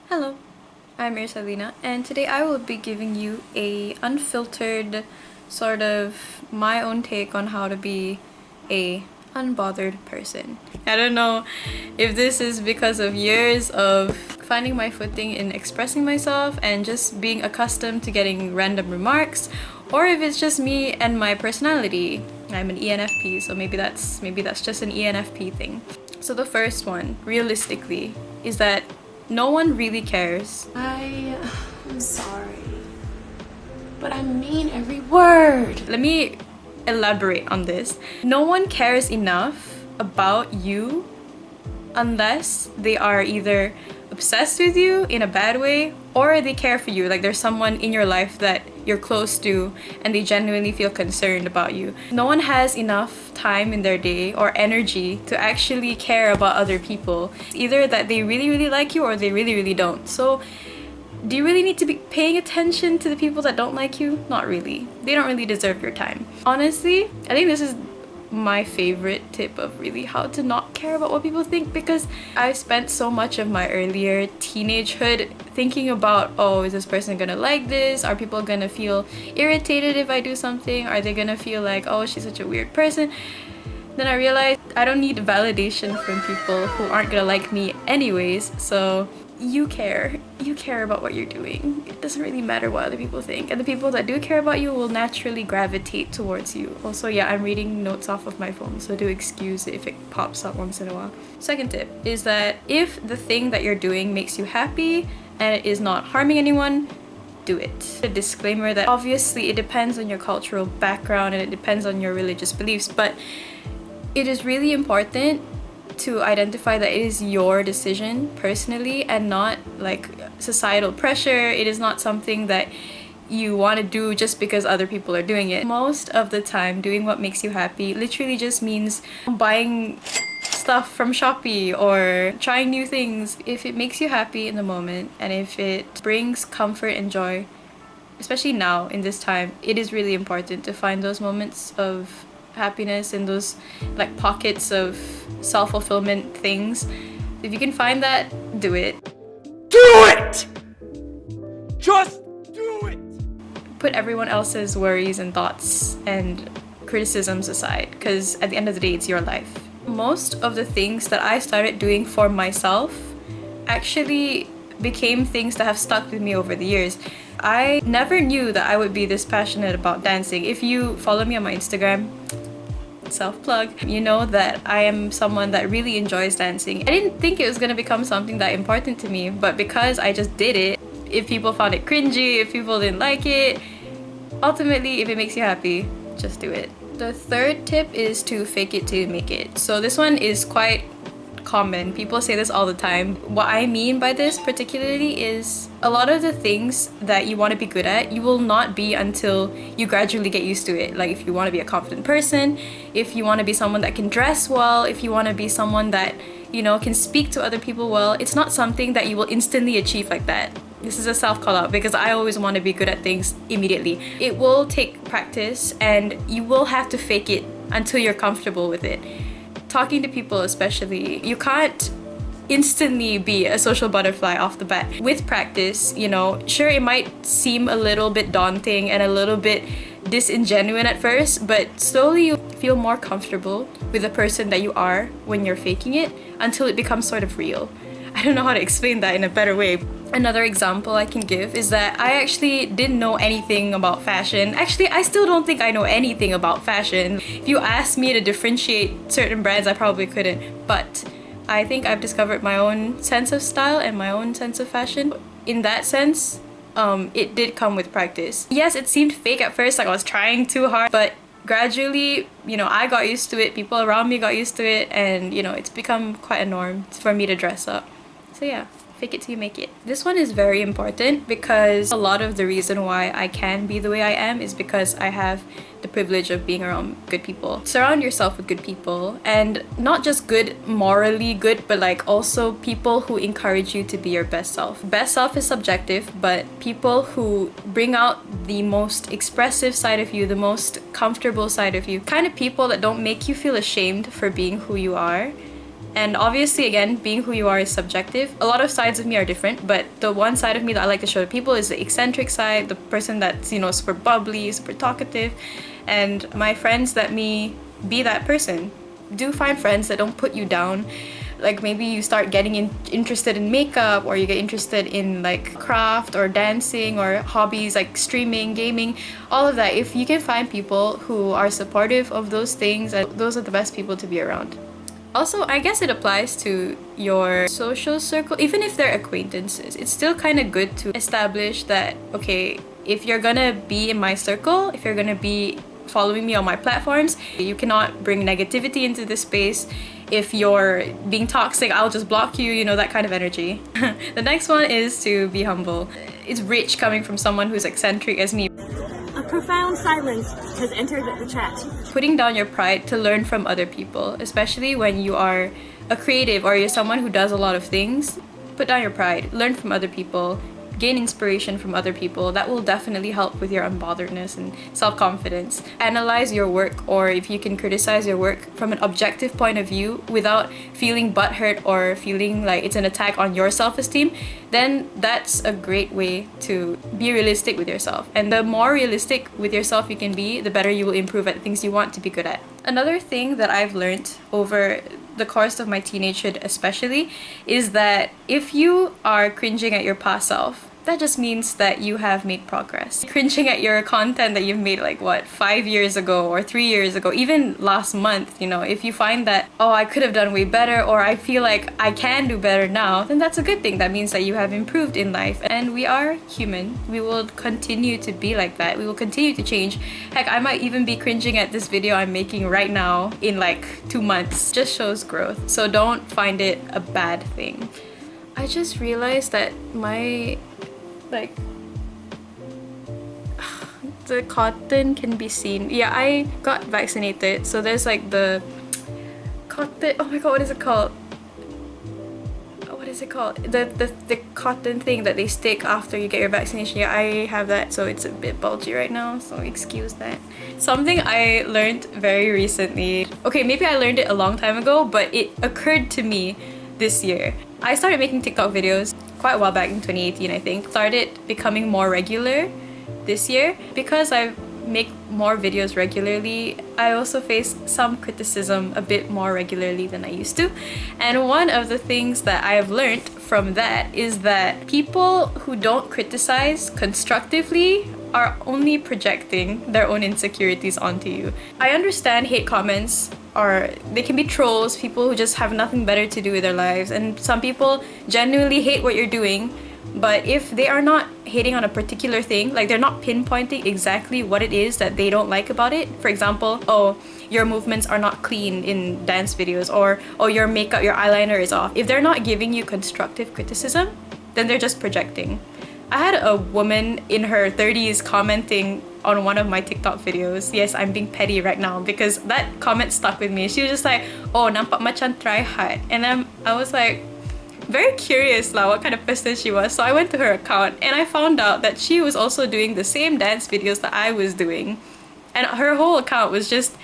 Hello, I'm Irsalina, and today I will be giving you a unfiltered sort of my own take on how to be a unbothered person. I don't know if this is because of years of finding my footing in expressing myself and just being accustomed to getting random remarks, or if it's just me and my personality. I'm an ENFP, so maybe that's just an ENFP thing. So the first one, realistically, is that no one really cares. I'm sorry, but I mean every word. Let me elaborate on this. No one cares enough about you unless they are either obsessed with you in a bad way or they care for you. Like there's someone in your life that you're close to and they genuinely feel concerned about you. No one has enough time in their day or energy to actually care about other people. It's either that they really like you or they really don't. So do you really need to be paying attention to the people that don't like you? Not really. They don't really deserve your time. Honestly, I think this is my favorite tip of really how to not care about what people think, because I've spent so much of my earlier teenagehood thinking about, oh, is this person gonna like this? Are people gonna feel irritated if I do something? Are they gonna feel like, oh, she's such a weird person? Then I realized I don't need validation from people who aren't gonna like me anyways, so you care about what you're doing. It doesn't really matter what other people think, and the people that do care about you will naturally gravitate towards you. Also, yeah, I'm reading notes off of my phone, so do excuse if it pops up once in a while. Second tip is that if the thing that you're doing makes you happy and it is not harming anyone, do it. A disclaimer that obviously it depends on your cultural background and it depends on your religious beliefs, but it is really important to identify that it is your decision personally and not like societal pressure. It is not something that you want to do just because other people are doing it. Most of the time, doing what makes you happy literally just means buying stuff from Shopee or trying new things. If it makes you happy in the moment and if it brings comfort and joy, especially now in this time, it is really important to find those moments of happiness and those like pockets of self-fulfillment things. If you can find that, do it. Do it! Just do it! Put everyone else's worries and thoughts and criticisms aside, because at the end of the day, it's your life. Most of the things that I started doing for myself actually became things that have stuck with me over the years. I never knew that I would be this passionate about dancing. If you follow me on my Instagram, self-plug, you know that I am someone that really enjoys dancing. I didn't think it was gonna become something that important to me, but because I just did it, if people found it cringy, if people didn't like it, ultimately, if it makes you happy, just do it. The third tip is to fake it till you make it. So this one is quite common. People say this all the time. What I mean by this particularly is a lot of the things that you want to be good at, you will not be until you gradually get used to it. Like if you want to be a confident person, if you want to be someone that can dress well, if you want to be someone that, you know, can speak to other people well, it's not something that you will instantly achieve like that. This is a self call out because I always want to be good at things immediately. It will take practice and you will have to fake it until you're comfortable with it. Talking to people especially, you can't instantly be a social butterfly off the bat. With practice, you know, sure, it might seem a little bit daunting and a little bit disingenuous at first, but slowly you feel more comfortable with the person that you are when you're faking it until it becomes sort of real. I don't know how to explain that in a better way. Another example I can give is that I actually didn't know anything about fashion. Actually, I still don't think I know anything about fashion. If you asked me to differentiate certain brands, I probably couldn't. But I think I've discovered my own sense of style and my own sense of fashion. In that sense, it did come with practice. Yes, it seemed fake at first, like I was trying too hard, but gradually, you know, I got used to it, people around me got used to it, and you know, it's become quite a norm for me to dress up. So yeah, fake it till you make it. This one is very important because a lot of the reason why I can be the way I am is because I have the privilege of being around good people. Surround yourself with good people, and not just good, morally good, but like also people who encourage you to be your best self. Best self is subjective, but people who bring out the most expressive side of you, the most comfortable side of you, kind of people that don't make you feel ashamed for being who you are, And obviously, again, being who you are is subjective. A lot of sides of me are different, but the one side of me that I like to show to people is the eccentric side, the person that's, you know, super bubbly, super talkative. And my friends let me be that person. Do find friends that don't put you down. Like maybe you start getting interested in makeup, or you get interested in like craft or dancing or hobbies like streaming, gaming, all of that. If you can find people who are supportive of those things, those are the best people to be around. Also, I guess it applies to your social circle. Even if they're acquaintances, it's still kind of good to establish that, okay, if you're gonna be in my circle, if you're gonna be following me on my platforms, you cannot bring negativity into this space. If you're being toxic, I'll just block you, you know, that kind of energy. The next one is to be humble. It's rich coming from someone who's eccentric as me. A profound silence has entered the chat. Putting down your pride to learn from other people, especially when you are a creative or you're someone who does a lot of things. Put down your pride, learn from other people, gain inspiration from other people. That will definitely help with your unbotheredness and self-confidence. Analyze your work, or if you can criticize your work from an objective point of view without feeling butthurt or feeling like it's an attack on your self-esteem, then that's a great way to be realistic with yourself. And the more realistic with yourself you can be, the better you will improve at things you want to be good at. Another thing that I've learned over the course of my teenagehood especially is that if you are cringing at your past self, that just means that you have made progress. Cringing at your content that you've made like what, 5 years ago or 3 years ago, even last month, you know, if you find that, oh, I could have done way better, or I feel like I can do better now, then that's a good thing. That means that you have improved in life. And we are human. We will continue to be like that. We will continue to change. Heck, I might even be cringing at this video I'm making right now in like 2 months. Just shows growth. So don't find it a bad thing. I just realized that my the cotton can be seen. Yeah, I got vaccinated, so there's like the cotton, oh my god, what is it called? What is it called? The cotton thing that they stick after you get your vaccination. Yeah, I have that, so it's a bit bulgy right now, so excuse that. Something I learned very recently, okay, maybe I learned it a long time ago, but it occurred to me this year. I started making TikTok videos quite a while back in 2018, I think. Started becoming more regular this year. Because I make more videos regularly, I also face some criticism a bit more regularly than I used to. And one of the things that I have learned from that is that people who don't criticize constructively are only projecting their own insecurities onto you. I understand hate comments, or they can be trolls, people who just have nothing better to do with their lives, and some people genuinely hate what you're doing. But if they are not hating on a particular thing, like they're not pinpointing exactly what it is that they don't like about it. For example, oh, your movements are not clean in dance videos, or oh, your makeup, your eyeliner is off. If they're not giving you constructive criticism, then they're just projecting. I had a woman in her 30s commenting on one of my TikTok videos. Yes, I'm being petty right now because that comment stuck with me. She was just like, oh, nampak macam try hard. And then I was like, very curious lah what kind of person she was. So I went to her account and I found out that she was also doing the same dance videos that I was doing. And her whole account was just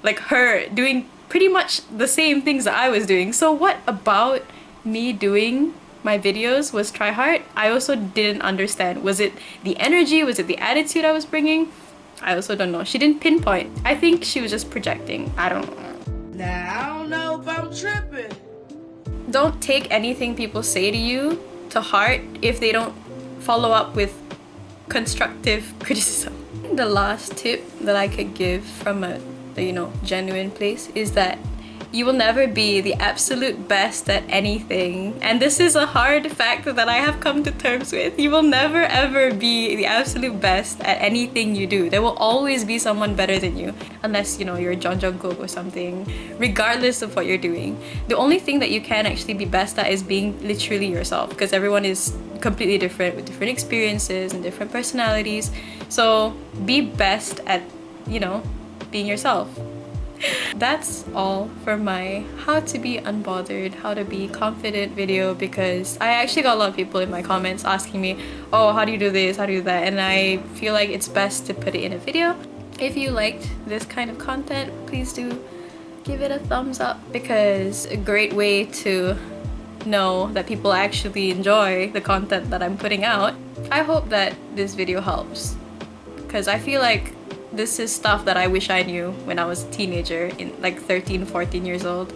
like her doing pretty much the same things that I was doing. So what about me doing my videos was try hard? I also didn't understand. Was it the energy? Was it the attitude I was bringing? I also don't know. She didn't pinpoint. I think she was just projecting. I don't know. Now, I don't know if I'm tripping. Don't take anything people say to you to heart if they don't follow up with constructive criticism. The last tip that I could give from a genuine place is that you will never be the absolute best at anything. And this is a hard fact that I have come to terms with. You will never ever be the absolute best at anything you do. There will always be someone better than you. Unless, you're John Jungkook or something. Regardless of what you're doing. The only thing that you can actually be best at is being literally yourself. Because everyone is completely different with different experiences and different personalities. So be best at, being yourself. That's all for my how to be unbothered, how to be confident video, because I actually got a lot of people in my comments asking me, oh, how do you do this, how do you do that, and I feel like it's best to put it in a video. If you liked this kind of content, please do give it a thumbs up because a great way to know that people actually enjoy the content that I'm putting out. I hope that this video helps because I feel like this is stuff that I wish I knew when I was a teenager, in like 13, 14 years old.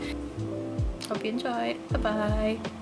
Hope you enjoyed. Bye bye.